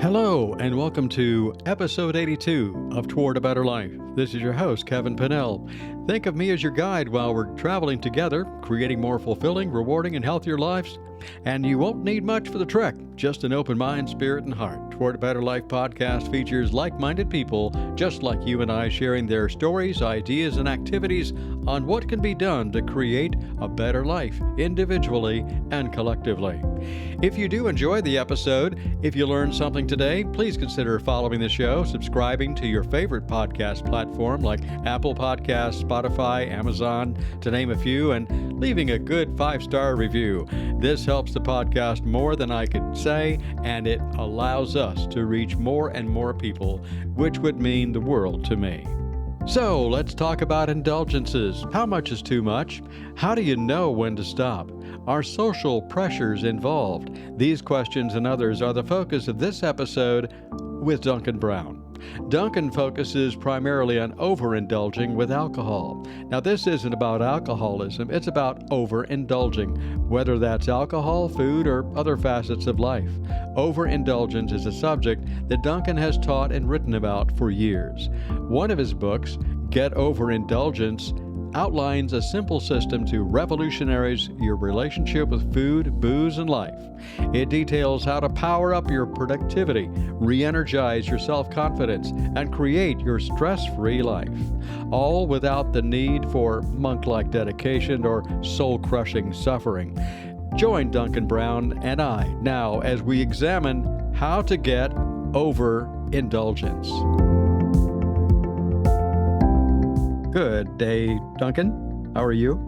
Hello, and welcome to episode 82 of Toward a Better Life. This is your host, Kevin Pennell. Think of me as your guide while we're traveling together, creating more fulfilling, rewarding, and healthier lives. And you won't need much for the trek, just an open mind, spirit, and heart. Toward a Better Life podcast features like-minded people just like you and I, sharing their stories, ideas, and activities on what can be done to create a better life individually and collectively. If you do enjoy the episode, if you learned something today, please consider following the show, subscribing to your favorite podcast platform like Apple Podcasts, Spotify, Amazon, to name a few, and leaving a good 5-star review. This helps the podcast more than I could say, and it allows us to reach more and more people, which would mean the world to me. So let's talk about indulgences. How much is too much? How do you know when to stop? Are social pressures involved? These questions and others are the focus of this episode with Duncan Brown. Duncan focuses primarily on overindulging with alcohol. Now, this isn't about alcoholism, it's about overindulging, whether that's alcohol, food, or other facets of life. Overindulgence is a subject that Duncan has taught and written about for years. One of his books, Get Over Indulgence, outlines a simple system to revolutionize your relationship with food, booze, and life. It details how to power up your productivity, re-energize your self-confidence, and create your stress-free life, all without the need for monk-like dedication or soul-crushing suffering. Join Duncan Brown and I now as we examine how to get over indulgence. Good day, Duncan. How are you?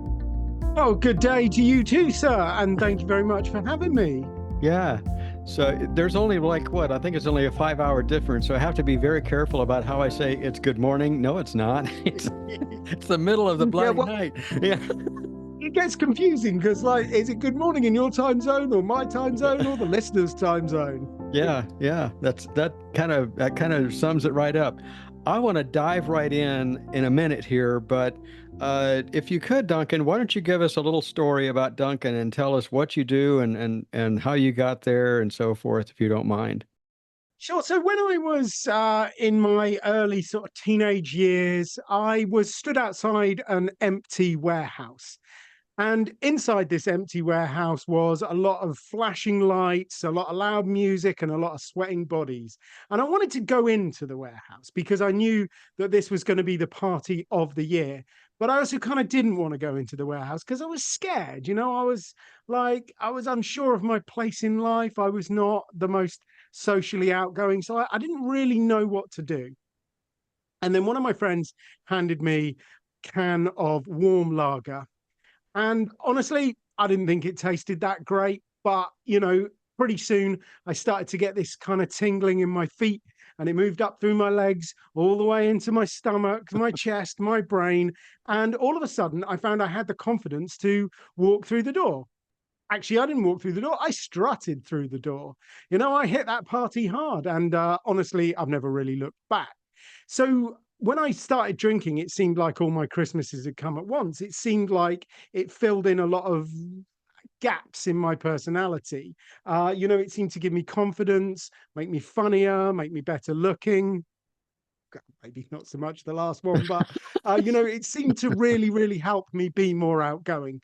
Oh, good day to you too, sir. And thank you very much for having me. Yeah. So there's only I think it's only a 5-hour difference. So I have to be very careful about how I say it's good morning. No, it's not. It's the middle of the bloody night. Yeah. It gets confusing because, is it good morning in your time zone or my time zone or the listener's time zone? Yeah. That kind of sums it right up. I want to dive right in a minute here, but if you could, Duncan, why don't you give us a little story about Duncan and tell us what you do and how you got there and so forth, if you don't mind. Sure. So when I was in my early sort of teenage years, I was stood outside an empty warehouse. And inside this empty warehouse was a lot of flashing lights, a lot of loud music, and a lot of sweating bodies. And I wanted to go into the warehouse because I knew that this was going to be the party of the year. But I also kind of didn't want to go into the warehouse because I was scared. I was unsure of my place in life. I was not the most socially outgoing. So I didn't really know what to do. And then one of my friends handed me a can of warm lager. And honestly, I didn't think it tasted that great, but pretty soon I started to get this kind of tingling in my feet, and it moved up through my legs, all the way into my stomach, my chest, my brain. And all of a sudden I found I had the confidence to walk through the door. Actually, I didn't walk through the door. I strutted through the door. I hit that party hard. And honestly, I've never really looked back. So when I started drinking, it seemed like all my Christmases had come at once. It seemed like it filled in a lot of gaps in my personality. It seemed to give me confidence, make me funnier, make me better looking. Maybe not so much the last one, but it seemed to really, really help me be more outgoing.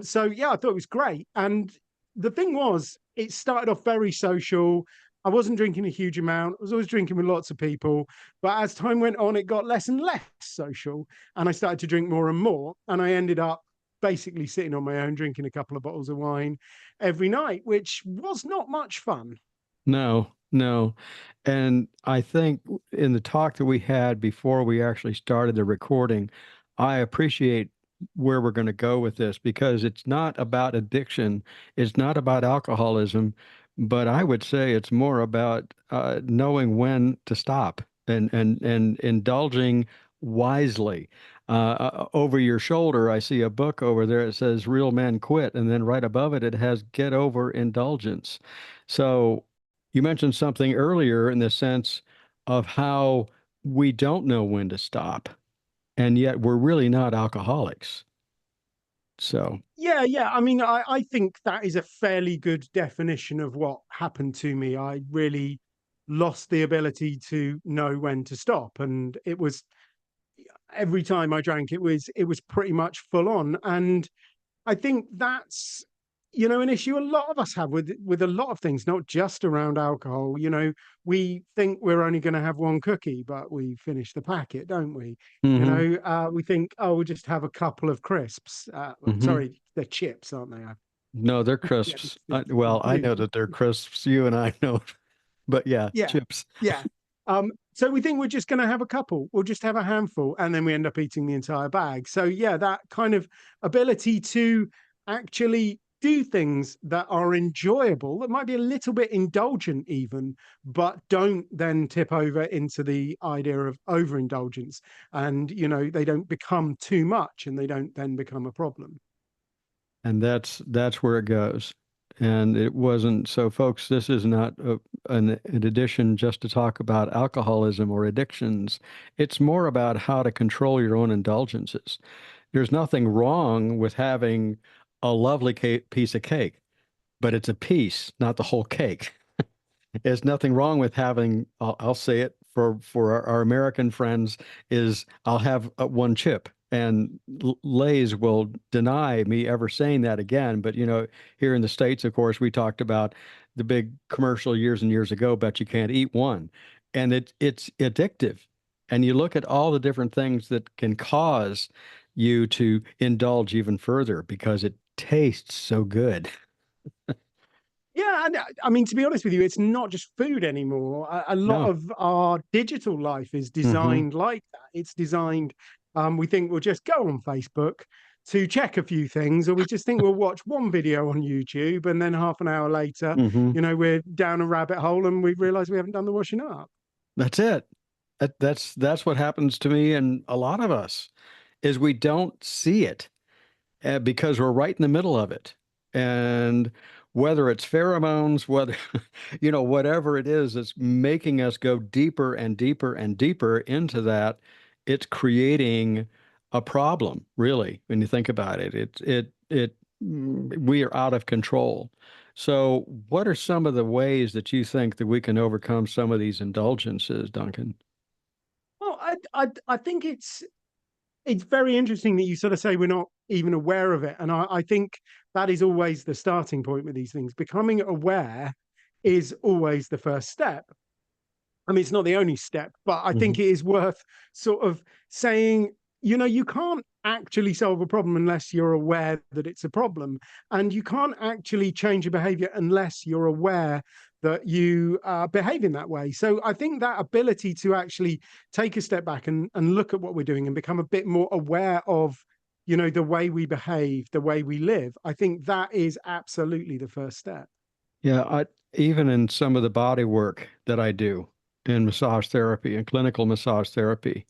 So yeah, I thought it was great. And the thing was, it started off very social. I wasn't drinking a huge amount. I was always drinking with lots of people. But as time went on, it got less and less social. And I started to drink more and more. And I ended up basically sitting on my own, drinking a couple of bottles of wine every night, which was not much fun. No. And I think in the talk that we had before we actually started the recording, I appreciate where we're going to go with this because it's not about addiction. It's not about alcoholism, but I would say it's more about knowing when to stop and indulging wisely. Over your shoulder, I see a book over there. It says "Real Men Quit," and then right above it, it has "Get Over Indulgence." So you mentioned something earlier in the sense of how we don't know when to stop, and yet we're really not alcoholics. So Yeah. I mean, I think that is a fairly good definition of what happened to me. I really lost the ability to know when to stop. And it was every time I drank, it was pretty much full on. And I think that's, an issue a lot of us have with a lot of things, not just around alcohol. We think we're only going to have one cookie, but we finish the packet, don't we? Hmm. We think, oh, we'll just have a couple of crisps. Hmm. Sorry, they're chips, aren't they? No, they're Yeah, crisps. Well, I know that they're crisps. You and I know, but yeah, yeah, chips. yeah. So we think we're just going to have a couple. We'll just have a handful, and then we end up eating the entire bag. So yeah, that kind of ability to actually do things that are enjoyable, that might be a little bit indulgent even, but don't then tip over into the idea of overindulgence. And they don't become too much, and they don't then become a problem. And that's where it goes. And it wasn't so, folks. This is not an addition just to talk about alcoholism or addictions. It's more about how to control your own indulgences. There's nothing wrong with having a lovely piece of cake, but it's a piece, not the whole cake. There's nothing wrong with having, I'll say it for our American friends, is I'll have one chip. And Lay's will deny me ever saying that again. But, here in the States, of course, we talked about the big commercial years and years ago, bet you can't eat one. And it's addictive. And you look at all the different things that can cause you to indulge even further because it tastes so good. Yeah, and I mean, to be honest with you, it's not just food anymore. A lot No. of our digital life is Hmm. designed like that. It's designed, we think we'll just go on Facebook to check a few things, or we just think we'll watch one video on YouTube, and then half an hour later, Hmm. we're down a rabbit hole and we realize we haven't done the washing up. That's it. That's what happens to me and a lot of us is we don't see it because we're right in the middle of it. And whether it's pheromones, whether, whatever it is that's making us go deeper and deeper and deeper into that, it's creating a problem, really, when you think about it. We are out of control. So, what are some of the ways that you think that we can overcome some of these indulgences, Duncan? Well, I think it's very interesting that you sort of say we're not even aware of it. And I think that is always the starting point with these things. Becoming aware is always the first step. I mean, it's not the only step, but I Hmm. think it is worth sort of saying, you can't actually solve a problem unless you're aware that it's a problem. And you can't actually change a behavior unless you're aware that you behave in that way. So I think that ability to actually take a step back and look at what we're doing and become a bit more aware of, the way we behave, the way we live, I think that is absolutely the first step. Yeah, even in some of the body work that I do in massage therapy and clinical massage therapy,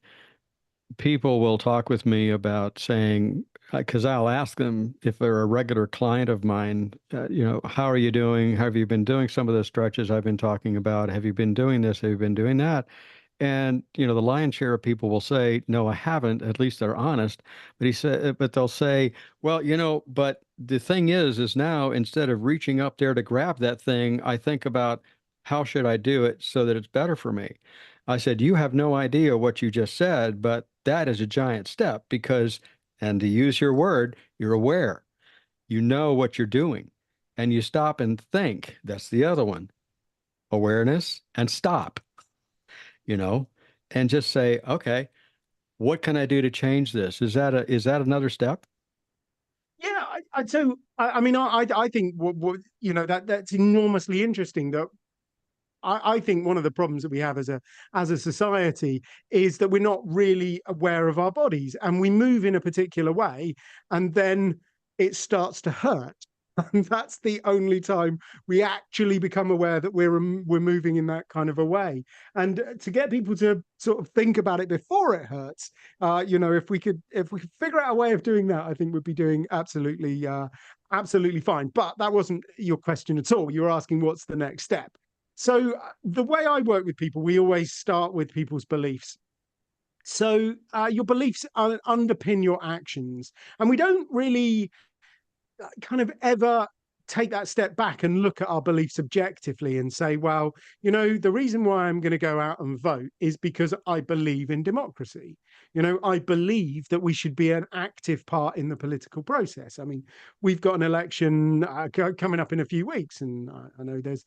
people will talk with me about saying, because I'll ask them if they're a regular client of mine, how are you doing? Have you been doing some of the stretches I've been talking about? Have you been doing this? Have you been doing that? And the lion's share of people will say, "No, I haven't." At least they're honest. But they'll say, "Well, but the thing is now instead of reaching up there to grab that thing, I think about how should I do it so that it's better for me." I said, "You have no idea what you just said, but that is a giant step because, and to use your word, you're aware. You know what you're doing, and you stop and think. That's the other one, awareness and stop." you know, and just say, okay, what can I do to change this? Is that another step? Yeah, I mean, I think what that's enormously interesting. That I think one of the problems that we have as a society is that we're not really aware of our bodies, and we move in a particular way, and then it starts to hurt. And that's the only time we actually become aware that we're moving in that kind of a way. And to get people to sort of think about it before it hurts, if we could figure out a way of doing that, I think we'd be doing absolutely fine. But that wasn't your question at all. You were asking what's the next step. So the way I work with people, we always start with people's beliefs. So your beliefs underpin your actions, and we don't really kind of ever take that step back and look at our beliefs objectively and say, well, the reason why I'm going to go out and vote is because I believe in democracy. I believe that we should be an active part in the political process. I mean, we've got an election coming up in a few weeks, and I know there's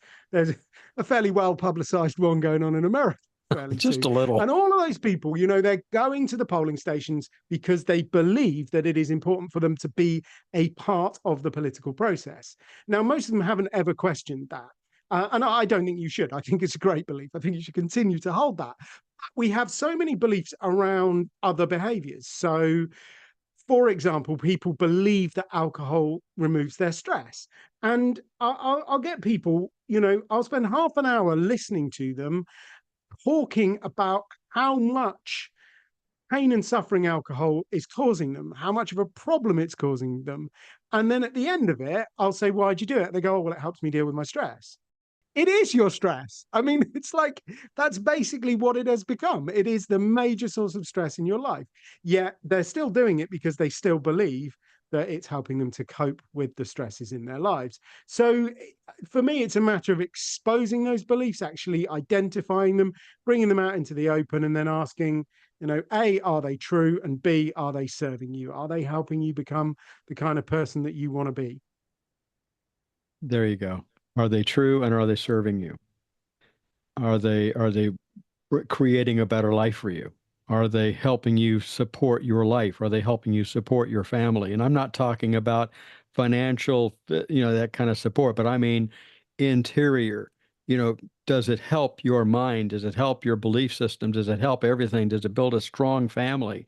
a fairly well publicized one going on in America fairly Just soon. a little. And all of those people, they're going to the polling stations because they believe that it is important for them to be a part of the political process. Now, most of them haven't ever questioned that. And I don't think you should. I think it's a great belief. I think you should continue to hold that. We have so many beliefs around other behaviors. So, for example, people believe that alcohol removes their stress. And I'll get people, I'll spend half an hour listening to them talking about how much pain and suffering alcohol is causing them, how much of a problem it's causing them. And then at the end of it, I'll say, why'd you do it? They go, oh, well, it helps me deal with my stress. It is your stress. I mean, it's like, that's basically what it has become. It is the major source of stress in your life. Yet they're still doing it because they still believe that it's helping them to cope with the stresses in their lives. So for me, it's a matter of exposing those beliefs, actually identifying them, bringing them out into the open, and then asking, A, are they true? And B, are they serving you? Are they helping you become the kind of person that you want to be? There you go. Are they true, and are they serving you? Are they creating a better life for you? Are they helping you support your life? Are they helping you support your family? And I'm not talking about financial, that kind of support, but I mean interior. Does it help your mind? Does it help your belief system? Does it help everything? Does it build a strong family?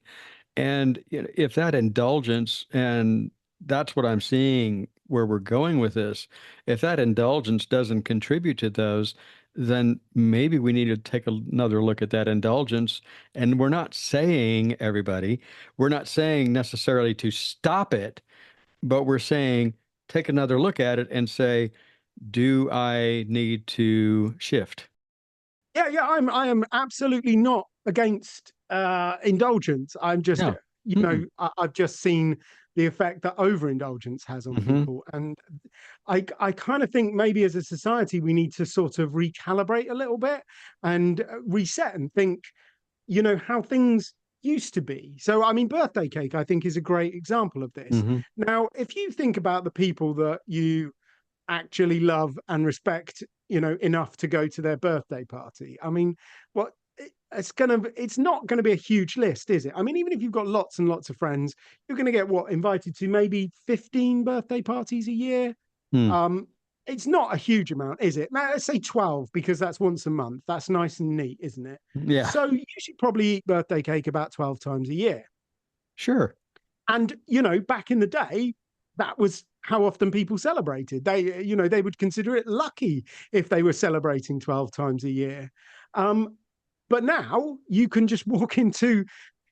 And if that indulgence, and that's what I'm seeing where we're going with this, if that indulgence doesn't contribute to those, then maybe we need to take another look at that indulgence. And we're not saying, everybody, we're not saying necessarily to stop it, but we're saying take another look at it and say, do I need to shift? Yeah, I am absolutely not against indulgence. I'm just, No. Mm-mm. I've just seen the effect that overindulgence has on Mm-hmm. people, and I kind of think maybe as a society we need to sort of recalibrate a little bit and reset and think, how things used to be. So, I mean, birthday cake, I think, is a great example of this. Mm-hmm. Now, if you think about the people that you actually love and respect, enough to go to their birthday party, I mean, what it's not going to be a huge list, is it? I mean, even if you've got lots and lots of friends, you're going to get invited to maybe 15 birthday parties a year. Mm. It's not a huge amount, is it? Now, let's say 12, because that's once a month. That's nice and neat, isn't it? Yeah, So you should probably eat birthday cake about 12 times a year. sure. And, back in the day, that was how often people celebrated. They would consider it lucky if they were celebrating 12 times a year. But now you can just walk into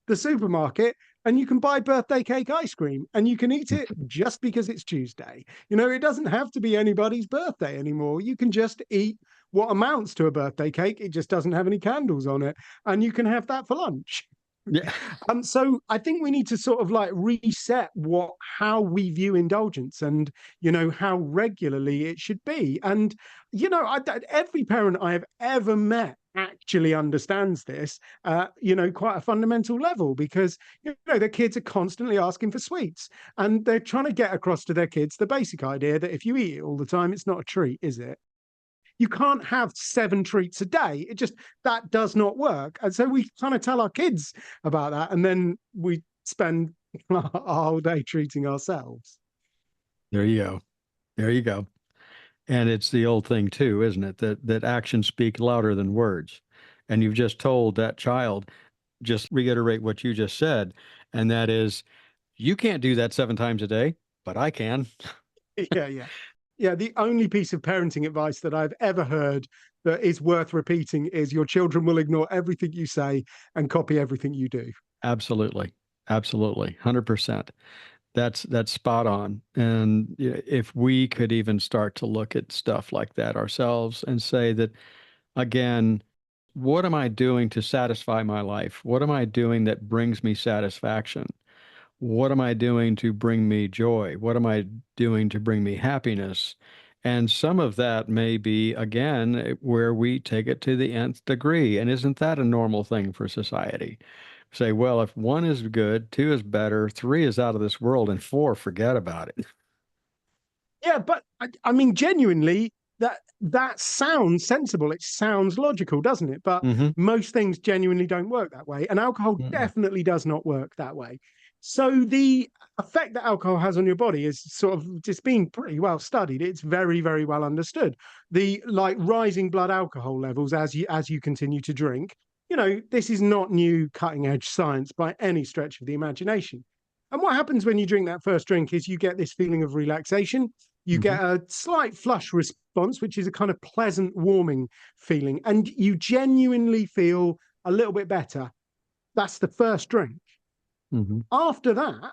the supermarket and you can buy birthday cake ice cream and you can eat it just because it's Tuesday. It doesn't have to be anybody's birthday anymore. You can just eat what amounts to a birthday cake. It just doesn't have any candles on it. And you can have that for lunch. Yeah. So I think we need to sort of like reset how we view indulgence and, how regularly it should be. And, every parent I have ever met actually understands this, quite a fundamental level, because, their kids are constantly asking for sweets and they're trying to get across to their kids the basic idea that if you eat it all the time, it's not a treat, is it? You can't have 7 treats a day. That does not work. And so we kind of tell our kids about that, and then we spend our whole day treating ourselves. There you go. There you go. And it's the old thing too, isn't it? That actions speak louder than words. And you've just told that child, just reiterate what you just said, and that is, you can't do that 7 times a day, but I can. Yeah. The only piece of parenting advice that I've ever heard that is worth repeating is your children will ignore everything you say and copy everything you do. Absolutely. Absolutely. 100%. That's spot on. And if we could even start to look at stuff like that ourselves and say that, again, what am I doing to satisfy my life? What am I doing that brings me satisfaction? what am I doing to bring me joy? What am I doing to bring me happiness? And some of that may be, again, where we take it to the nth degree. And isn't that a normal thing for society? Say, well, if one is good, two is better, three is out of this world, and four, forget about it. Yeah, but I mean, genuinely, that sounds sensible. It sounds logical, doesn't it? But Mm-hmm. most things genuinely don't work that way, and alcohol Mm-mm. definitely does not work that way. So the effect that alcohol has on your body is sort of just been pretty well studied. It's very, very well understood. The like rising blood alcohol levels as you continue to drink. You know, this is not new cutting edge science by any stretch of the imagination. And what happens when you drink that first drink is you get this feeling of relaxation. You Mm-hmm. get a slight flush response, which is a kind of pleasant, warming feeling, and you genuinely feel a little bit better. That's the first drink. Mm-hmm. After that,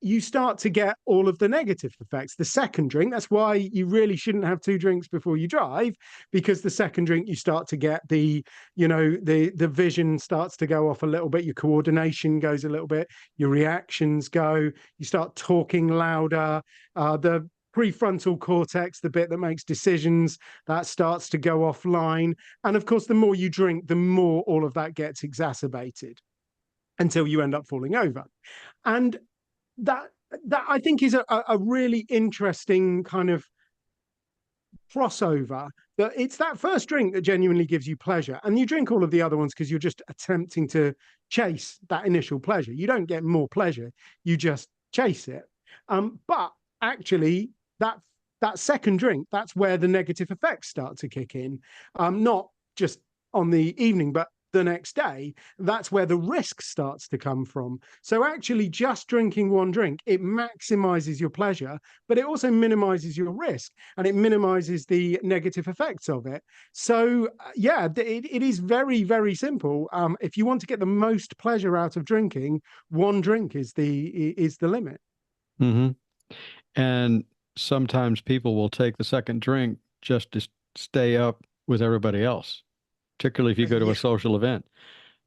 you start to get all of the negative effects. The second drink, that's why you really shouldn't have two drinks before you drive, because the second drink you start to get the vision starts to go off a little bit, your coordination goes a little bit, your reactions go, you start talking louder, the prefrontal cortex, the bit that makes decisions, that starts to go offline. And of course, the more you drink, the more all of that gets exacerbated until you end up falling over. And that that I think is a really interesting kind of crossover. That it's that first drink that genuinely gives you pleasure, and you drink all of the other ones because you're just attempting to chase that initial pleasure. You don't get more pleasure, you just chase it. But actually, that second drink, that's where the negative effects start to kick in. Not just on the evening, but the next day. That's where the risk starts to come from. So actually just drinking one drink, it maximizes your pleasure, but it also minimizes your risk and it minimizes the negative effects of it. So yeah, it is very, very simple. If you want to get the most pleasure out of drinking, one drink is the limit. Mm-hmm. And sometimes people will take the second drink just to stay up with everybody else, particularly if you go to a Yeah, social event.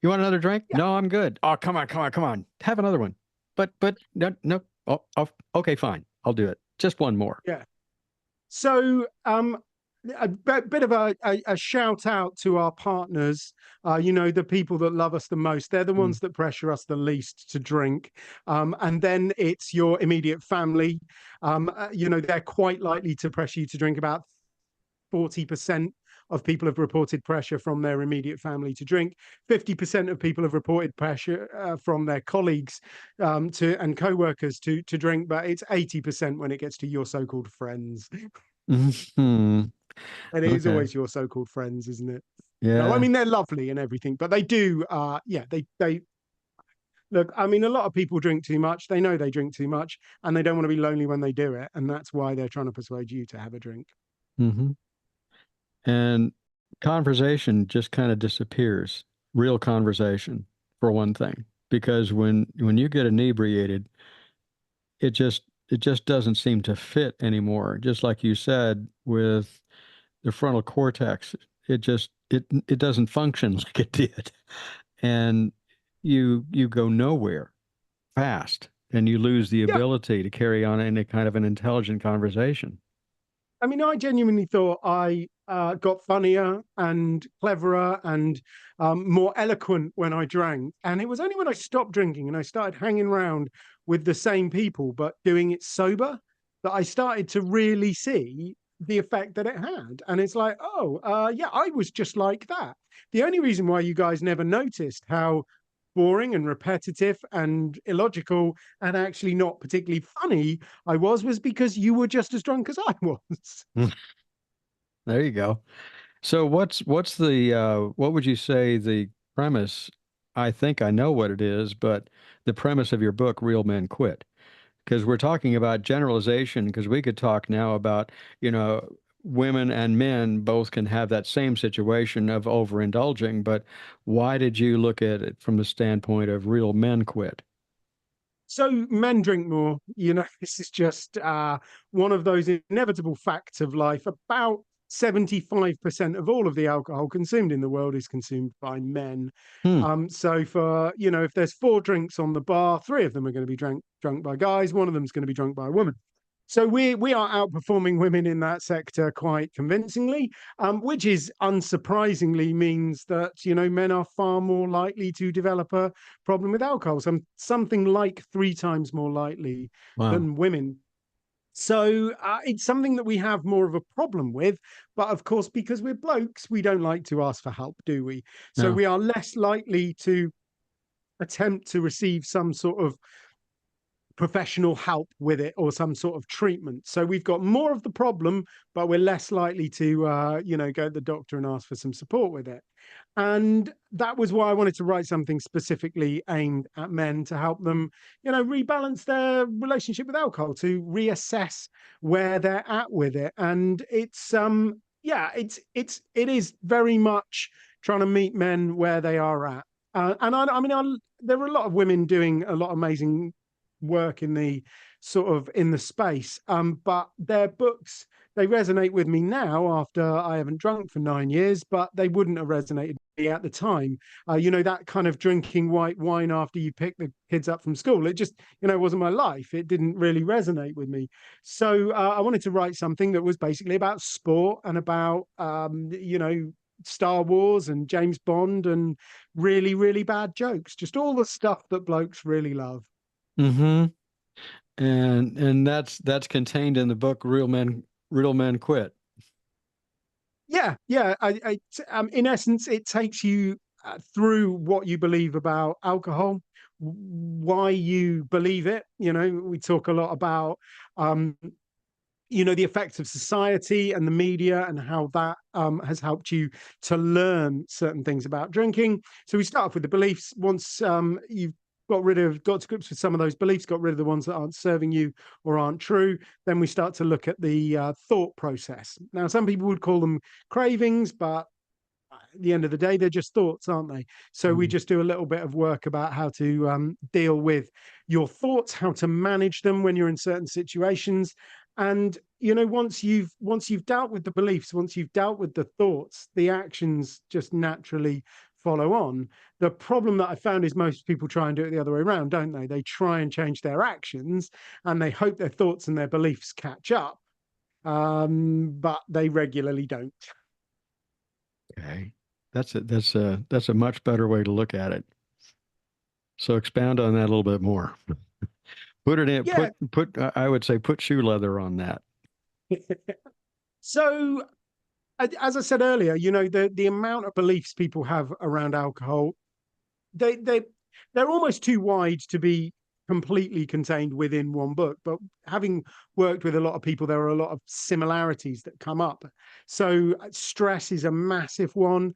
You want another drink? yeah, No, I'm good. Oh, come on, come on, come on. Have another one. But no, no. Oh, okay, fine. I'll do it. Just one more. yeah. So a bit of a shout out to our partners, the people that love us the most. They're the Mm. ones that pressure us the least to drink. And then it's your immediate family. They're quite likely to pressure you to drink. About 40% of people have reported pressure from their immediate family to drink. 50% of people have reported pressure from their colleagues and co-workers to drink, but it's 80% when it gets to your so-called friends. Hmm. And it is Okay. always your so-called friends, isn't it? I Yeah. mean, they're lovely and everything, but they do, they look. I mean, a lot of people drink too much. They know they drink too much, and they don't want to be lonely when they do it, and that's why they're trying to persuade you to have a drink. Hmm. And conversation just kind of disappears. Real conversation, for one thing, because when you get inebriated, it just it just doesn't seem to fit anymore. Just like you said with the frontal cortex, it doesn't function like it did, and you go nowhere fast, and you lose the Yeah, ability to carry on any kind of an intelligent conversation. I mean, I genuinely thought I got funnier and cleverer and more eloquent when I drank. And it was only when I stopped drinking and I started hanging around with the same people, but doing it sober, that I started to really see the effect that it had. And it's like, oh, yeah, I was just like that. The only reason why you guys never noticed how boring and repetitive and illogical and actually not particularly funny I was because you were just as drunk as I was. There you go. So what's the what would you say the premise? I think I know what it is, but the premise of your book, Real Men Quit, because we're talking about generalization, because we could talk now about, women and men both can have that same situation of overindulging, but why did you look at it from the standpoint of real men quit? So men drink more. This is just one of those inevitable facts of life. About 75% of all of the alcohol consumed in the world is consumed by men. Hmm. So for, if there's 4 drinks on the bar, 3 of them are going to be drunk by guys, one of them's going to be drunk by a woman. So we are outperforming women in that sector quite convincingly, which is unsurprisingly means that men are far more likely to develop a problem with alcohol. Something like 3 times more likely Wow. than women. So it's something that we have more of a problem with. But of course, because we're blokes, we don't like to ask for help, do we? So No. we are less likely to attempt to receive some sort of professional help with it or some sort of treatment. So we've got more of the problem, but we're less likely to, go to the doctor and ask for some support with it. And that was why I wanted to write something specifically aimed at men to help them, rebalance their relationship with alcohol, to reassess where they're at with it. And it is very much trying to meet men where they are at. There are a lot of women doing a lot of amazing work in the space, but their books, they resonate with me now after I haven't drunk for 9 years, but they wouldn't have resonated with me at the time. That kind of drinking white wine after you pick the kids up from school, it just wasn't my life. It didn't really resonate with me. So I wanted to write something that was basically about sport and about Star Wars and James Bond and really, really bad jokes, just all the stuff that blokes really love. Mm-hmm. And that's contained in the book Real Men Quit. Yeah. In essence, it takes you through what you believe about alcohol, why you believe it. We talk a lot about the effects of society and the media and how that has helped you to learn certain things about drinking. So we start off with the beliefs. Once you've got to grips with some of those beliefs, got rid of the ones that aren't serving you or aren't true, then we start to look at the thought process. Now, some people would call them cravings, but at the end of the day, they're just thoughts, aren't they? So we just do a little bit of work about how to deal with your thoughts, how to manage them when you're in certain situations. And once you've dealt with the beliefs, once you've dealt with the thoughts, the actions just naturally follow on. The problem that I found is most people try and do it the other way around, don't they? They try and change their actions and they hope their thoughts and their beliefs catch up, but they regularly don't. Okay. That's a much better way to look at it. So expound on that a little bit more. Put it in, Yeah. I would say put shoe leather on that. So, as I said earlier, the amount of beliefs people have around alcohol, they're almost too wide to be completely contained within one book. But having worked with a lot of people, there are a lot of similarities that come up. So stress is a massive one.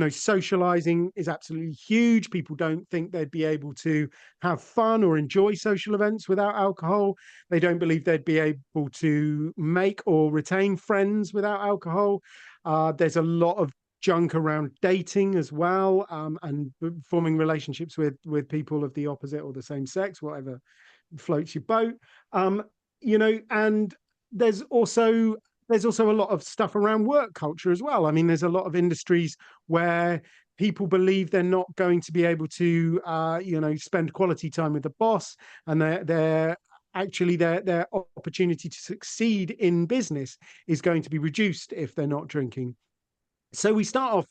Socializing is absolutely huge. People don't think they'd be able to have fun or enjoy social events without alcohol. They don't believe they'd be able to make or retain friends without alcohol. There's a lot of junk around dating as well, and forming relationships with people of the opposite or the same sex, whatever floats your boat. And there's also a lot of stuff around work culture as well. I mean, there's a lot of industries where people believe they're not going to be able to spend quality time with the boss, and they're actually their opportunity to succeed in business is going to be reduced if they're not drinking. So we start off,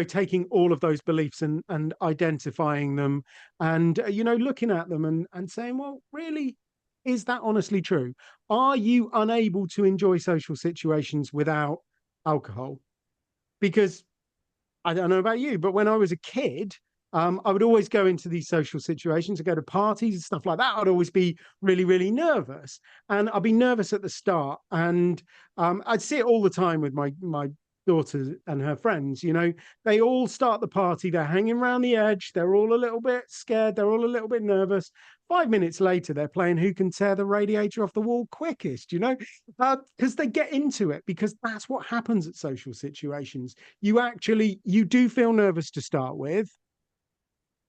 taking all of those beliefs and identifying them and, looking at them and saying, well, really, is that honestly true? Are you unable to enjoy social situations without alcohol? Because I don't know about you, but when I was a kid, I would always go into these social situations, I go to parties and stuff like that. I'd always be really, really nervous. And I'd be nervous at the start. And I'd see it all the time with my daughter and her friends. They all start the party, they're hanging around the edge, they're all a little bit scared, they're all a little bit nervous. 5 minutes later, they're playing who can tear the radiator off the wall quickest, because they get into it, because that's what happens at social situations. You do feel nervous to start with,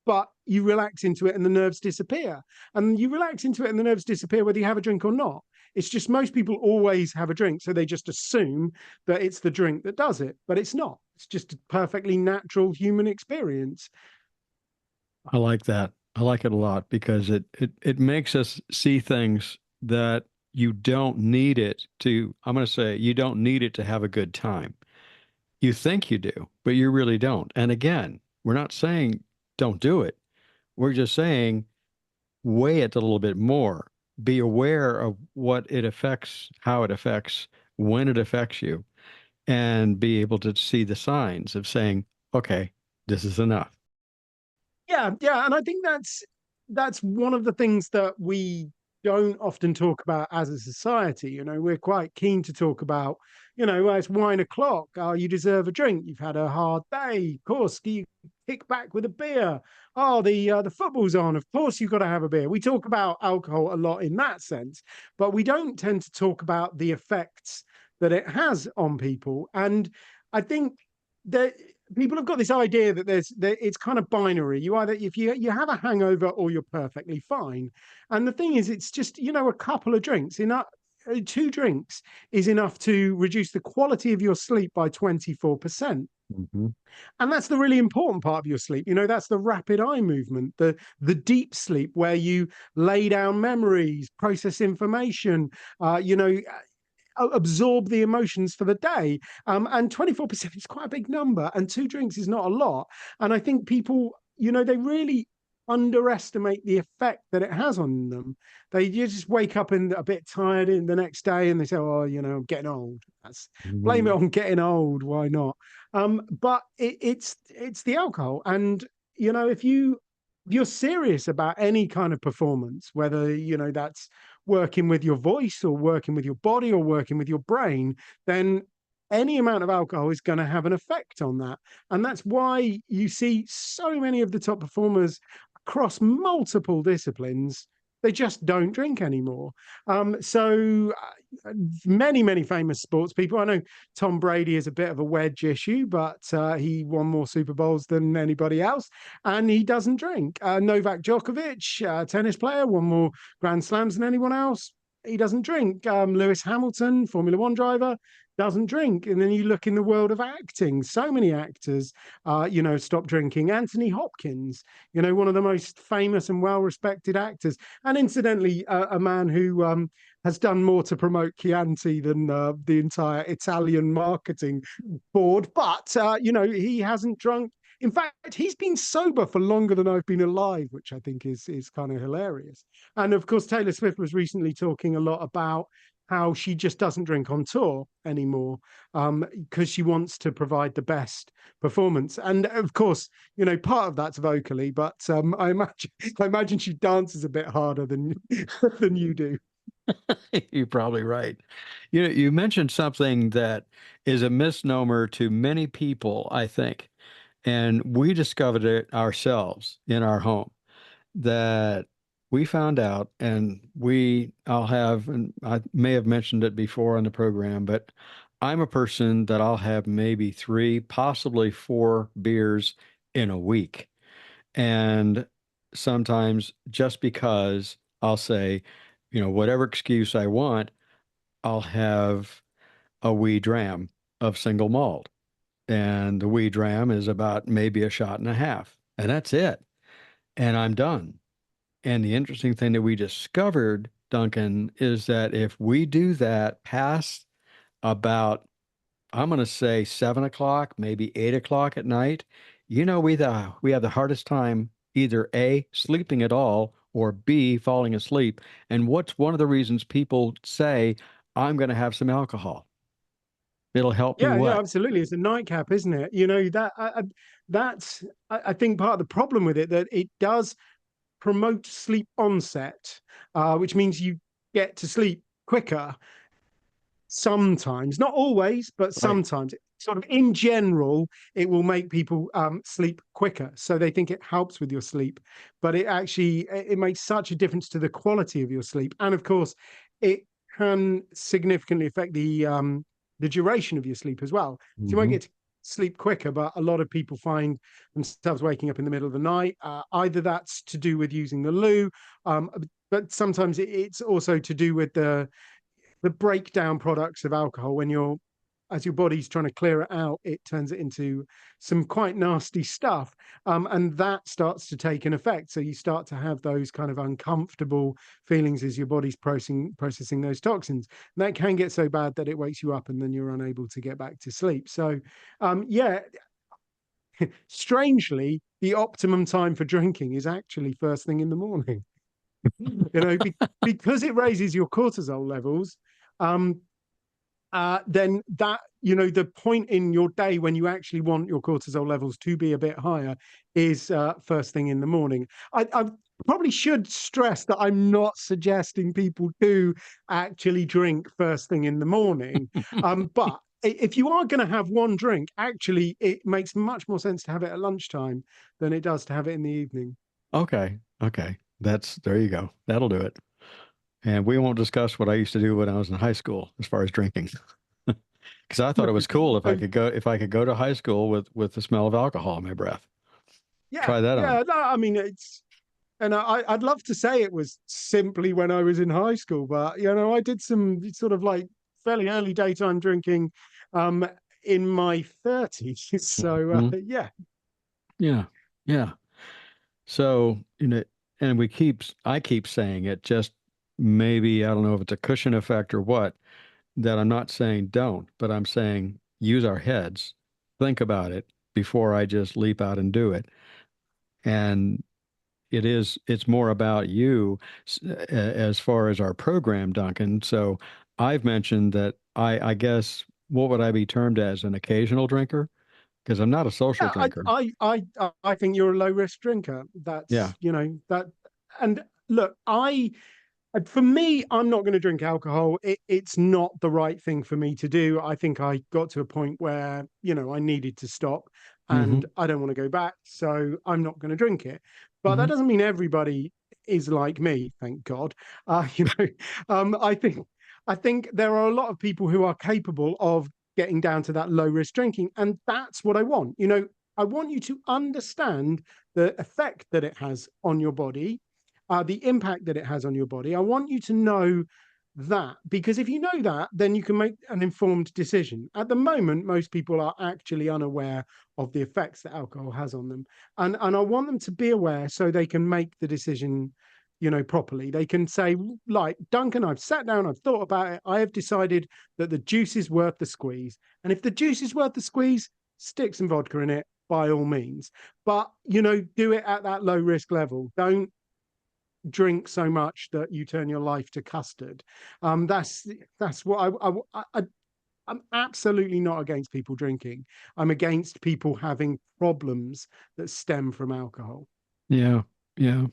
but you relax into it and the nerves disappear. And you relax into it and the nerves disappear whether you have a drink or not. It's just most people always have a drink, so they just assume that it's the drink that does it, but it's not. It's just a perfectly natural human experience. I like that. I like it a lot because it makes us see things that you don't need it to. I'm going to say you don't need it to have a good time. You think you do, but you really don't. And again, we're not saying don't do it. We're just saying weigh it a little bit more. Be aware of what it affects, how it affects, when it affects you, and be able to see the signs of saying, okay, this is enough. Yeah, yeah, and I think that's one of the things that we don't often talk about as a society. We're quite keen to talk about, well, it's wine o'clock. Oh, you deserve a drink. You've had a hard day. Of course, you kick back with a beer. Oh, the football's on. Of course, you've got to have a beer. We talk about alcohol a lot in that sense, but we don't tend to talk about the effects that it has on people. And I think that people have got this idea that it's kind of binary. You either, if you have a hangover, or you're perfectly fine. And the thing is, it's just, a couple of drinks enough. 2 drinks is enough to reduce the quality of your sleep by 24%. Mm-hmm. And that's the really important part of your sleep. That's the rapid eye movement, the deep sleep, where you lay down memories, process information, absorb the emotions for the day. And 24% is quite a big number, and 2 drinks is not a lot. And I think people, they really underestimate the effect that it has on them. You just wake up and a bit tired in the next day, and they say, "Oh, I'm getting old." Blame it Mm-hmm. on getting old. Why not? But it's the alcohol, and if you're serious about any kind of performance, whether that's working with your voice, or working with your body, or working with your brain, then any amount of alcohol is going to have an effect on that. And that's why you see so many of the top performers across multiple disciplines, they just don't drink anymore. So many famous sports people. I know Tom Brady is a bit of a wedge issue, but he won more Super Bowls than anybody else, and he doesn't drink. Novak Djokovic, tennis player, won more Grand Slams than anyone else. He doesn't drink. Lewis Hamilton, Formula One driver, doesn't drink. And then you look in the world of acting, so many actors, stop drinking. Anthony Hopkins, one of the most famous and well-respected actors, and incidentally, a man who has done more to promote Chianti than the entire Italian marketing board. But, he hasn't drunk. In fact, he's been sober for longer than I've been alive, which I think is kind of hilarious. And of course, Taylor Swift was recently talking a lot about how she just doesn't drink on tour anymore, because she wants to provide the best performance. And of course, part of that's vocally, but I imagine she dances a bit harder than than you do. You're probably right. You mentioned something that is a misnomer to many people, I think, and we discovered it ourselves in our home that we found out, and I'll have, and I may have mentioned it before on the program, but I'm a person that I'll have maybe 3, possibly 4 beers in a week. And sometimes just because I'll say, whatever excuse I want, I'll have a wee dram of single malt. And the wee dram is about maybe a shot and a half. And that's it. And I'm done. And the interesting thing that we discovered, Duncan, is that if we do that past about, I'm going to say 7 o'clock, maybe 8 o'clock at night, we have the hardest time either A, sleeping at all, or B, falling asleep. And what's one of the reasons people say, I'm going to have some alcohol? It'll help me Yeah, yeah, what? absolutely. It's a nightcap, isn't it? That's I think part of the problem with it, that it does promote sleep onset, which means you get to sleep quicker sometimes, not always, but Right. sometimes. Sort of in general, it will make people sleep quicker, so they think it helps with your sleep, but it makes such a difference to the quality of your sleep. And of course, it can significantly affect the duration of your sleep as well. So you might Hmm. get to sleep quicker, but a lot of people find themselves waking up in the middle of the night. Either that's to do with using the loo, but sometimes it's also to do with the breakdown products of alcohol when as your body's trying to clear it out, it turns it into some quite nasty stuff. And that starts to take an effect. So you start to have those kind of uncomfortable feelings as your body's processing those toxins. And that can get so bad that it wakes you up and then you're unable to get back to sleep. So, yeah, strangely, the optimum time for drinking is actually first thing in the morning. Because it raises your cortisol levels. Then that, the point in your day when you actually want your cortisol levels to be a bit higher is first thing in the morning. I probably should stress that I'm not suggesting people do actually drink first thing in the morning. But if you are going to have one drink, actually, it makes much more sense to have it at lunchtime than it does to have it in the evening. Okay. Okay. There you go. That'll do it. And we won't discuss what I used to do when I was in high school as far as drinking. Because I thought it was cool if I could go to high school with the smell of alcohol in my breath. Yeah, Try that on. yeah. No, I mean, and I'd love to say it was simply when I was in high school, but I did some sort of like fairly early daytime drinking in my 30s. So Mhm. yeah. Yeah. Yeah. So, and I keep saying it, just maybe, I don't know if it's a cushion effect or what, that I'm not saying don't, but I'm saying use our heads, think about it before I just leap out and do it. And it's more about you as far as our program, Duncan. So I've mentioned that I guess, what would I be termed as, an occasional drinker? Because I'm not a social Yeah, drinker. I think you're a low risk drinker. Yeah. That's that. And look, for me, I'm not going to drink alcohol. It's not the right thing for me to do. I think I got to a point where I needed to stop, Hmm. and I don't want to go back. So I'm not going to drink it. But that Hmm. doesn't mean everybody is like me. Thank God. I think there are a lot of people who are capable of getting down to that low risk drinking, and that's what I want. I want you to understand the effect that it has on your body, the impact that it has on your body. I want you to know that, because if you know that, then you can make an informed decision. At the moment, most people are actually unaware of the effects that alcohol has on them. And I want them to be aware so they can make the decision, properly. They can say, like, Duncan, I've sat down, I've thought about it, I have decided that the juice is worth the squeeze. And if the juice is worth the squeeze, stick some vodka in it by all means. But, do it at that low risk level. Don't drink so much that you turn your life to custard. That's what I'm absolutely not against people drinking. I'm against people having problems that stem from alcohol. Yeah. Yeah.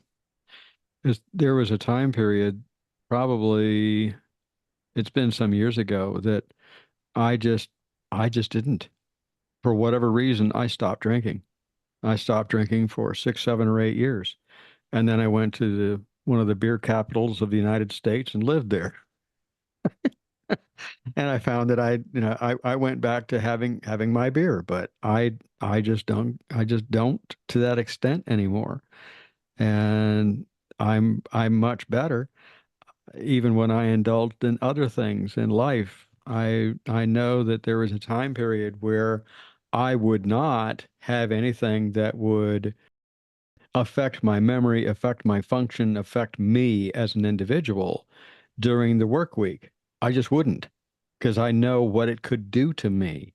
There was a time period, probably it's been some years ago, that I just I just didn't. For whatever reason, I stopped drinking. I stopped drinking for 6, 7, or 8 years. And then I went to one of the beer capitals of the United States and lived there. And I found that I went back to having my beer, but I just don't to that extent anymore. And I'm much better. Even when I indulged in other things in life, I know that there was a time period where I would not have anything that would affect my memory, affect my function, affect me as an individual during the work week. I just wouldn't, because I know what it could do to me.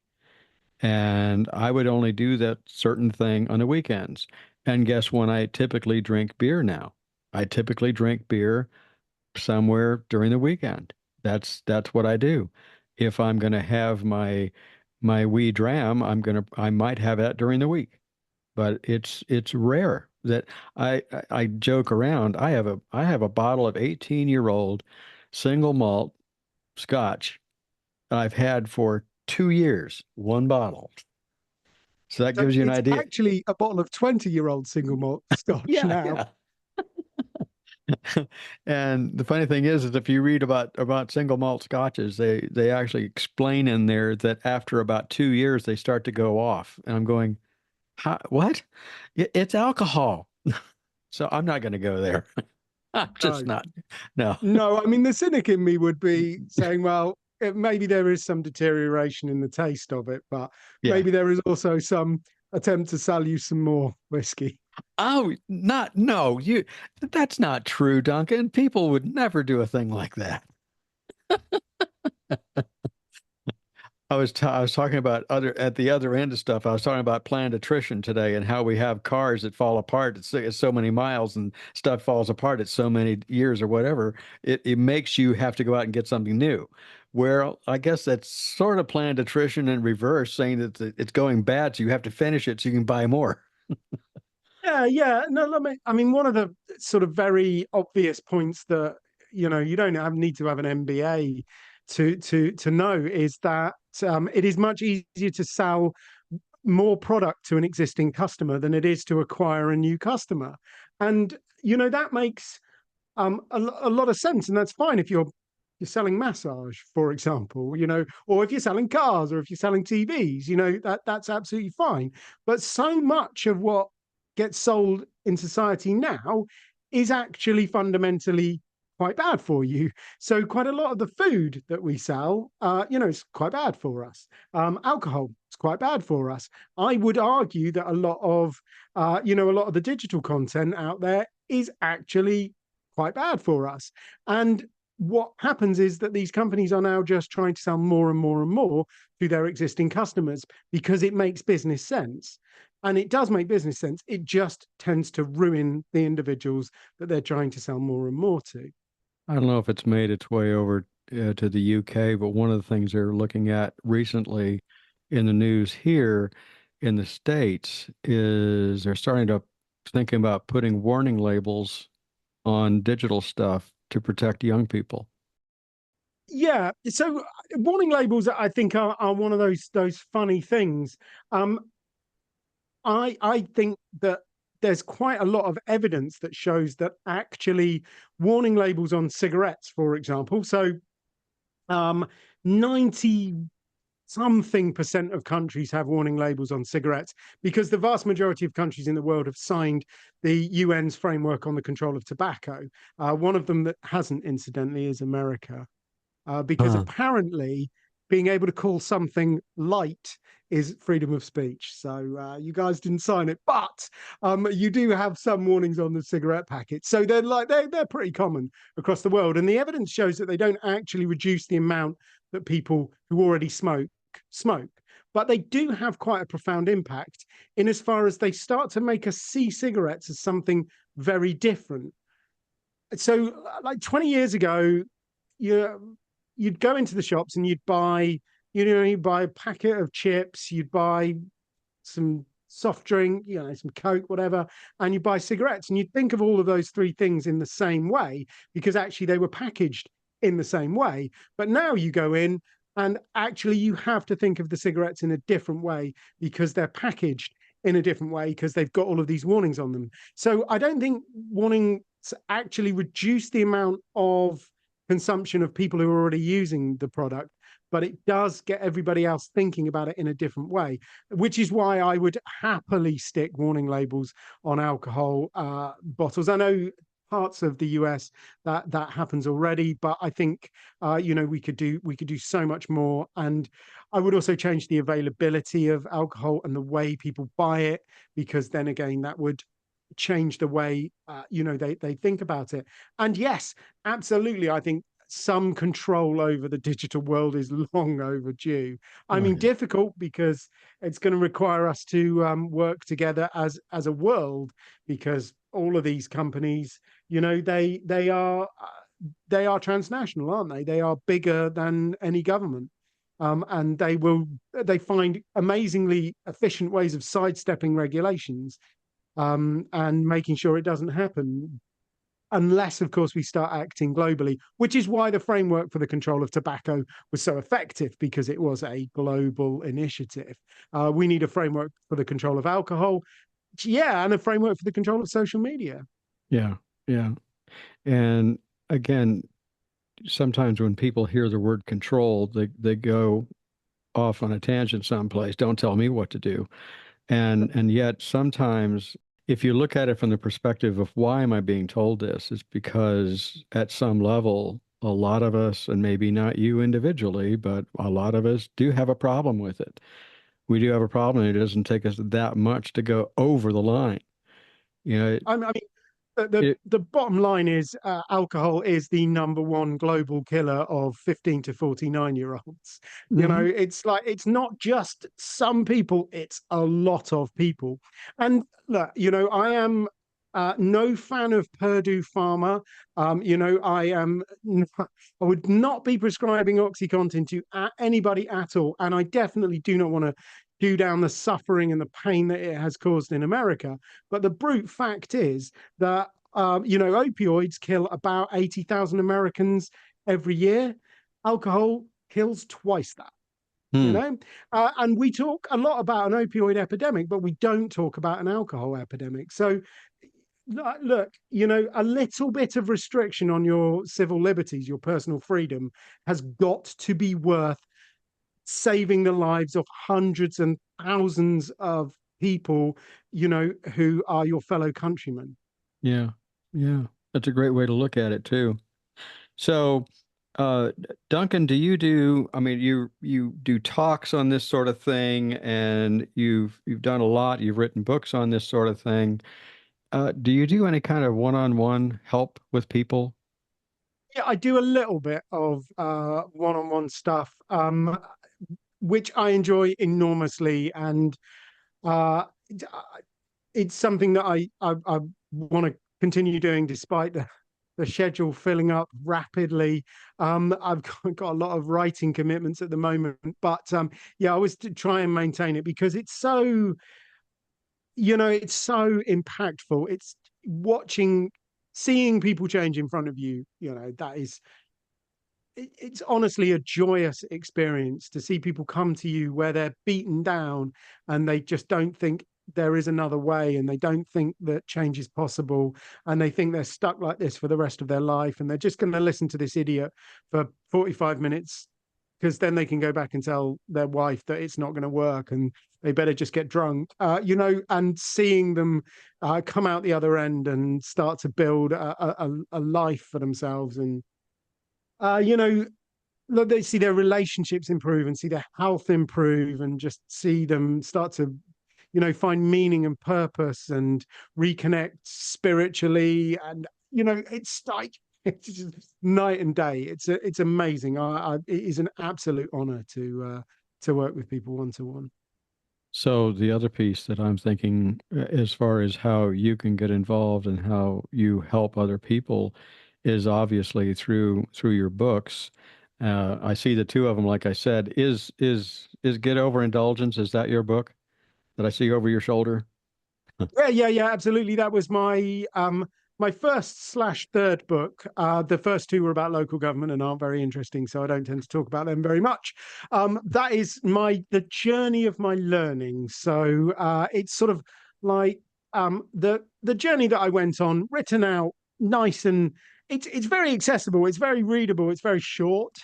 And I would only do that certain thing on the weekends. And guess when I typically drink beer now? I typically drink beer somewhere during the weekend. That's what I do. If I'm going to have my wee dram, I might have that during the week, but it's rare that I joke around. I have a bottle of 18-year-old single malt scotch I've had for 2 years, one bottle. So that So gives you an it's idea. actually a bottle of 20-year-old single malt scotch Yeah, now. yeah. And the funny thing is if you read about single malt scotches, they actually explain in there that after about 2 years they start to go off. And I'm going, what? It's alcohol. So I'm not going to go there. I'm just No, not. No. no. I mean, the cynic in me would be saying, well, maybe there is some deterioration in the taste of it, but Yeah. maybe there is also some attempt to sell you some more whiskey. Oh, not, no, that's not true, Duncan. People would never do a thing like that. I was talking about other at the other end of stuff. I was talking about planned attrition today and how we have cars that fall apart at so many miles and stuff falls apart at so many years or whatever. It makes you have to go out and get something new. Well, I guess that's sort of planned attrition in reverse, saying that it's going bad, so you have to finish it so you can buy more. Yeah, yeah. No, I mean, one of the sort of very obvious points that you don't need to have an MBA to know is that it is much easier to sell more product to an existing customer than it is to acquire a new customer, and that makes a lot of sense, and that's fine if you're selling massage, for example, or if you're selling cars or if you're selling TVs, that's absolutely fine. But so much of what gets sold in society now is actually fundamentally quite bad for you. So quite a lot of the food that we sell, is quite bad for us. Alcohol is quite bad for us. I would argue that a lot of, the digital content out there is actually quite bad for us. And what happens is that these companies are now just trying to sell more and more and more to their existing customers because it makes business sense. And it does make business sense. It just tends to ruin the individuals that they're trying to sell more and more to. I don't know if it's made its way over to the UK, but one of the things they're looking at recently in the news here in the States is they're starting to thinking about putting warning labels on digital stuff to protect young people. Yeah. So warning labels, I think, are one of those funny things. Um, I think that there's quite a lot of evidence that shows that actually warning labels on cigarettes, for example, so 90 something percent of countries have warning labels on cigarettes because the vast majority of countries in the world have signed the UN's framework on the control of tobacco. One of them that hasn't, incidentally, is America, because Huh. apparently being able to call something light is freedom of speech. So you guys didn't sign it, but you do have some warnings on the cigarette packet. So they're pretty common across the world, and the evidence shows that they don't actually reduce the amount that people who already smoke, but they do have quite a profound impact in as far as they start to make us see cigarettes as something very different. So, like 20 years ago, you'd go into the shops and you'd buy a packet of chips, you'd buy some soft drink, some Coke, whatever, and you buy cigarettes. And you'd think of all of those three things in the same way because actually they were packaged in the same way. But now you go in and actually you have to think of the cigarettes in a different way because they're packaged in a different way because they've got all of these warnings on them. So I don't think warnings actually reduce the amount of consumption of people who are already using the product, but it does get everybody else thinking about it in a different way, which is why I would happily stick warning labels on alcohol bottles. I know parts of the US that happens already, but I think we could do so much more. And I would also change the availability of alcohol and the way people buy it, because then again that would change the way they think about it. And yes, absolutely, I think some control over the digital world is long overdue. I Oh, mean, yeah. difficult because it's going to require us to work together as a world, because all of these companies, they are transnational, aren't they? They are bigger than any government. And they find amazingly efficient ways of sidestepping regulations, and making sure it doesn't happen, unless, of course, we start acting globally, which is why the framework for the control of tobacco was so effective, because it was a global initiative. We need a framework for the control of alcohol, yeah, and a framework for the control of social media. Yeah. Yeah. And again, sometimes when people hear the word control, they go off on a tangent someplace. Don't tell me what to do. And yet sometimes if you look at it from the perspective of why am I being told this, it's because at some level, a lot of us, and maybe not you individually, but a lot of us do have a problem with it. We do have a problem. And it doesn't take us that much to go over the line. You know, I mean, the bottom line is alcohol is the number one global killer of 15 to 49-year-olds. You know, mhm. it's like it's not just some people, it's a lot of people. And look, you know, I am no fan of Purdue Pharma. You know, I would not be prescribing OxyContin to anybody at all. And I definitely do not want to do down the suffering and the pain that it has caused in America. But the brute fact is that, you know, opioids kill about 80,000 Americans every year. Alcohol kills twice that. You Hmm. know, and we talk a lot about an opioid epidemic, but we don't talk about an alcohol epidemic. So, look, you know, a little bit of restriction on your civil liberties, your personal freedom, has got to be worth saving the lives of hundreds and thousands of people, you know, who are your fellow countrymen. Yeah. Yeah. That's a great way to look at it too. So, Duncan, I mean, you do talks on this sort of thing, and you've done a lot. You've written books on this sort of thing. Do you do any kind of one-on-one help with people? Yeah, I do a little bit of one-on-one stuff, which I enjoy enormously, and uh, it's something that I want to continue doing despite the schedule filling up rapidly. I've got a lot of writing commitments at the moment, but yeah, I was to try and maintain it because it's so, you know, it's so impactful. It's watching, seeing people change in front of you. You know, that is it's honestly a joyous experience to see people come to you where they're beaten down and they just don't think there is another way, and they don't think that change is possible, and they think they're stuck like this for the rest of their life, and they're just going to listen to this idiot for 45 minutes because then they can go back and tell their wife that it's not going to work and they better just get drunk, you know, and seeing them come out the other end and start to build a life for themselves, and you know, look, they see their relationships improve and see their health improve and just see them start to, you know, find meaning and purpose and reconnect spiritually. And, you know, it's like, it's just night and day. It's amazing. It is an absolute honor to work with people one to one. So the other piece that I'm thinking, as far as how you can get involved and how you help other people, is obviously through your books. I see the two of them, like I said, is Get Over Indulgence. Is that your book that I see over your shoulder? Yeah, absolutely. That was my first slash third book. The first two were about local government and aren't very interesting, so I don't tend to talk about them very much. That is the journey of my learning. So it's sort of like the journey that I went on, written out nice, and it's very accessible. It's very readable. It's very short.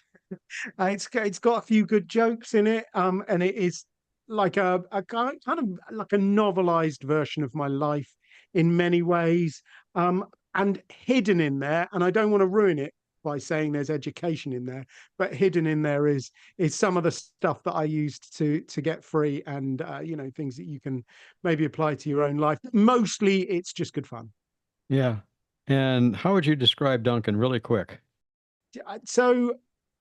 It's got a few good jokes in it, and it is like a kind of like a novelized version of my life in many ways, and hidden in there. And I don't want to ruin it by saying there's education in there, but hidden in there is some of the stuff that I used to get free, and you know, things that you can maybe apply to your own life. Mostly, it's just good fun. Yeah. And how would you describe Duncan really quick? So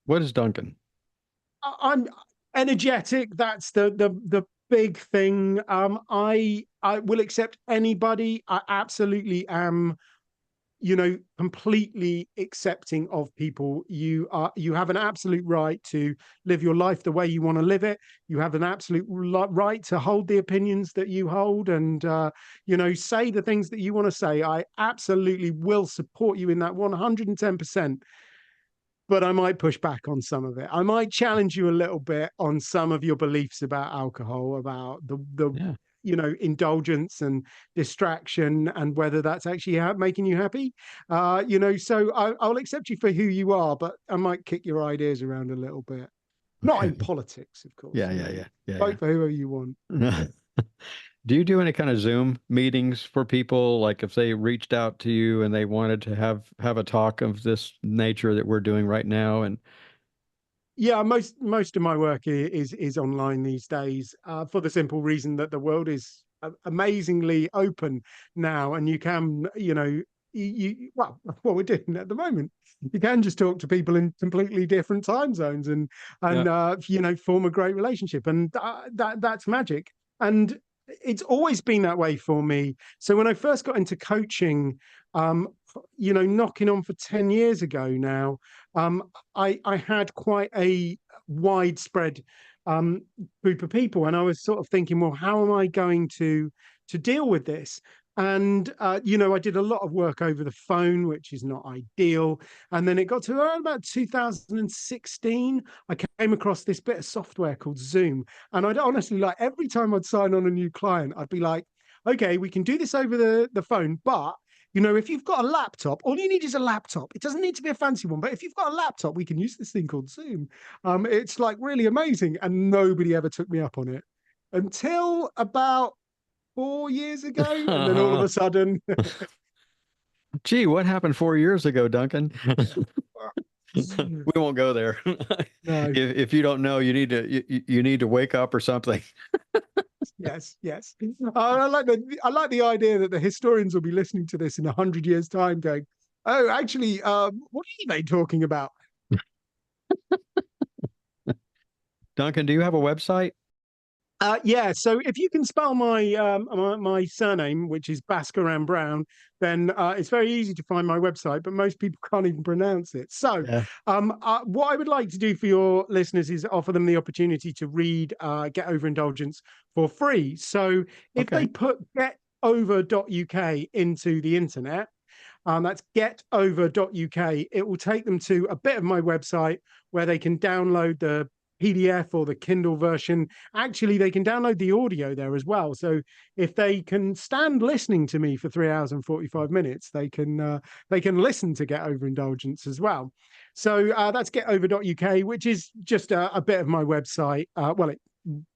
What is Duncan? I'm energetic. That's the big thing. I will accept anybody. I absolutely am, you know, completely accepting of people. You have an absolute right to live your life the way you want to live it. You have an absolute right to hold the opinions that you hold, and you know, say the things that you want to say. I absolutely will support you in that 110%. But I might push back on some of it. I might challenge you a little bit on some of your beliefs about alcohol, about the Yeah. you know, indulgence and distraction, and whether that's actually making you happy. You know, so I'll accept you for who you are, but I might kick your ideas around a little bit. Not in Okay. politics, of course. Yeah, You yeah, know, yeah, yeah, vote for whoever you want. yeah. Do you do any kind of Zoom meetings for people? Like if they reached out to you and they wanted to have a talk of this nature that we're doing right now, and Yeah, most of my work is online these days, for the simple reason that the world is amazingly open now, and you can, well, what we're doing at the moment, you can just talk to people in completely different time zones yeah, form a great relationship, and that's magic. And it's always been that way for me. So when I first got into coaching, knocking on for 10 years ago now, um, I had quite a widespread um, group of people, and I was sort of thinking, well, how am I going to deal with this? And I did a lot of work over the phone, which is not ideal. And then it got to around about 2016. I came across this bit of software called Zoom, and I'd honestly, like, every time I'd sign on a new client, I'd be like, okay, we can do this over the phone, but if you've got a laptop, all you need is a laptop. It doesn't need to be a fancy one, but if you've got a laptop, we can use this thing called Zoom. It's like really amazing. And nobody ever took me up on it until about 4 years ago. And then all of a sudden, gee, what happened 4 years ago, Duncan? We won't go there. no, If you don't know, you need to wake up or something. yes, yes. I like the idea that the historians will be listening to this in 100 years' time, going, "Oh, actually, what are they talking about?" Duncan, do you have a website? Yeah, so if you can spell my surname, which is Baskaran Brown, then it's very easy to find my website, but most people can't even pronounce it. So Yeah. what I would like to do for your listeners is offer them the opportunity to read Get Over Indulgence for free. So if they Okay. put getover.uk into the internet, that's getover.uk, it will take them to a bit of my website where they can download the PDF or the Kindle version. Actually, they can download the audio there as well. So if they can stand listening to me for 3 hours and 45 minutes, they can listen to Get Over Indulgence as well. So that's getover.uk, which is just a bit of my website. It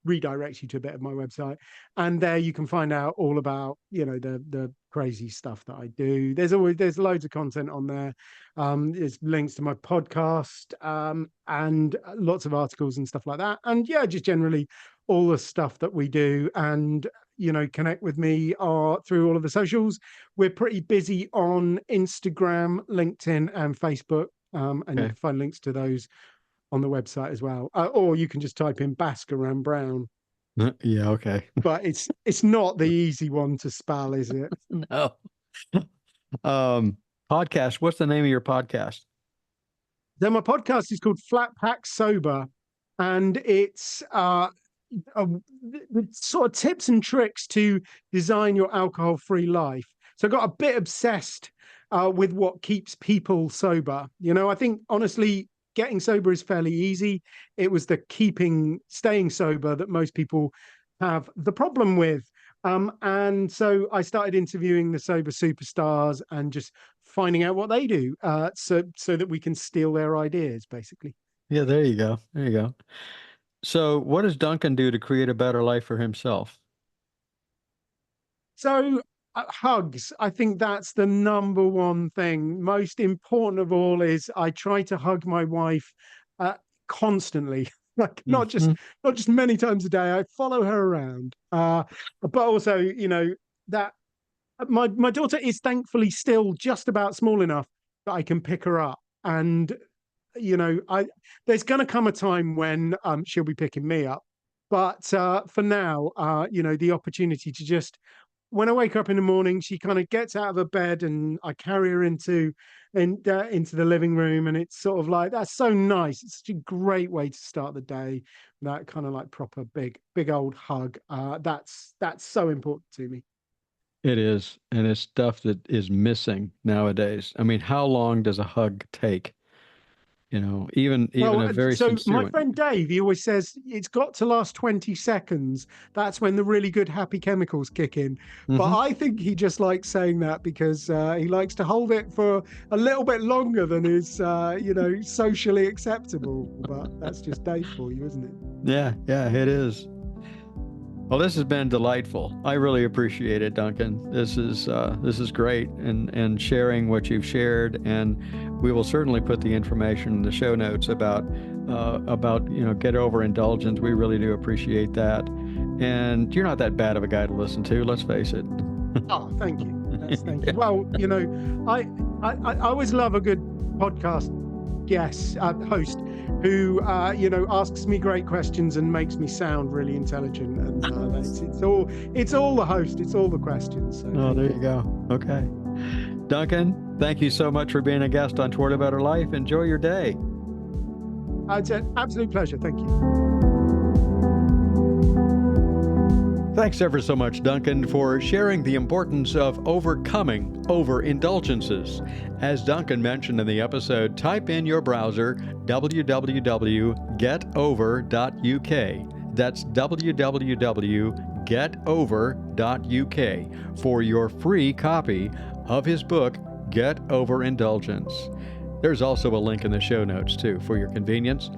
redirects you to a bit of my website, and there you can find out all about the crazy stuff that I do. There's loads of content on there. There's links to my podcast, and lots of articles and stuff like that, and yeah, just generally all the stuff that we do. And connect with me through all of the socials. We're pretty busy on Instagram, LinkedIn, and Facebook, and you Okay. can find links to those on the website as well. Or you can just type in Baskaran Brown, Yeah, okay. but it's not the easy one to spell, is it? No. Um, podcast. What's the name of your podcast? Then my podcast is called Flat Pack Sober, and it's uh, sort of tips and tricks to design your alcohol-free life. So I got a bit obsessed with what keeps people sober. I think honestly, getting sober is fairly easy. It was the staying sober that most people have the problem with. And so I started interviewing the sober superstars and just finding out what they do, so that we can steal their ideas, basically. Yeah, there you go. There you go. So, what does Duncan do to create a better life for himself? So hugs, I think that's the number one thing. Most important of all is I try to hug my wife constantly, like Mhm. not just many times a day. I follow her around, but also that my daughter is thankfully still just about small enough that I can pick her up. And I there's going to come a time when she'll be picking me up, but for now, the opportunity to just, when I wake up in the morning, she kind of gets out of her bed and I carry her into the living room, and it's sort of like, that's so nice. It's such a great way to start the day. That kind of like proper big old hug. That's so important to me. It is, and it's stuff that is missing nowadays. I mean, how long does a hug take? Even Well, a very so sincere my one. friend Dave, he always says it's got to last 20 seconds. That's when the really good happy chemicals kick in. But Hmm. I think he just likes saying that because he likes to hold it for a little bit longer than is, socially acceptable. But that's just Dave for you, isn't it? Yeah, yeah, it is. Well, this has been delightful. I really appreciate it, Duncan. This is great, and sharing what you've shared, and we will certainly put the information in the show notes about Get Over Indulgence. We really do appreciate that, and you're not that bad of a guy to listen to. Let's face it. Oh, thank you. Thank you. Well, I always love a good podcast host who asks me great questions and makes me sound really intelligent, and it's all the host, it's all the questions. So there you go. Okay, Duncan, thank you so much for being a guest on Toward a Better Life. Enjoy your day. It's an absolute pleasure. Thank you. Thanks ever so much, Duncan, for sharing the importance of overcoming overindulgences. As Duncan mentioned in the episode, type in your browser www.getover.uk. That's www.getover.uk for your free copy of his book, Get Over Indulgence. There's also a link in the show notes, too, for your convenience.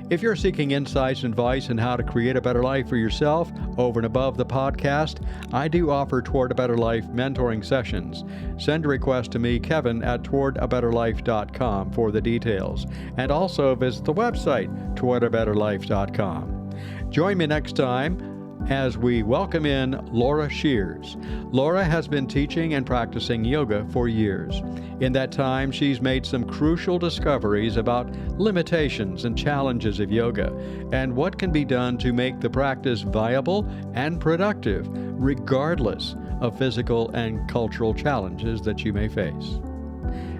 If you're seeking insights and advice on how to create a better life for yourself over and above the podcast, I do offer Toward a Better Life mentoring sessions. Send a request to me, Kevin, at towardabetterlife.com for the details. And also visit the website, towardabetterlife.com. Join me next time as we welcome in Laura Shears. Laura has been teaching and practicing yoga for years. In that time, she's made some crucial discoveries about limitations and challenges of yoga and what can be done to make the practice viable and productive, regardless of physical and cultural challenges that you may face.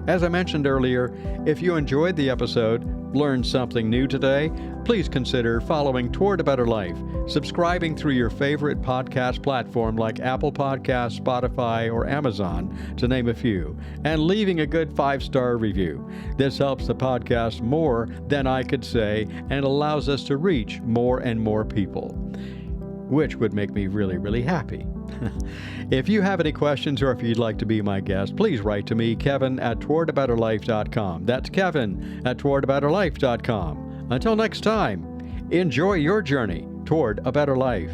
As I mentioned earlier, if you enjoyed the episode, learned something new today, please consider following Toward a Better Life, subscribing through your favorite podcast platform like Apple Podcasts, Spotify, or Amazon, to name a few, and leaving a good 5-star review. This helps the podcast more than I could say and allows us to reach more and more people, which would make me really, really happy. If you have any questions or if you'd like to be my guest, please write to me, Kevin at towardabetterlife.com. That's Kevin at towardabetterlife.com. Until next time, enjoy your journey toward a better life.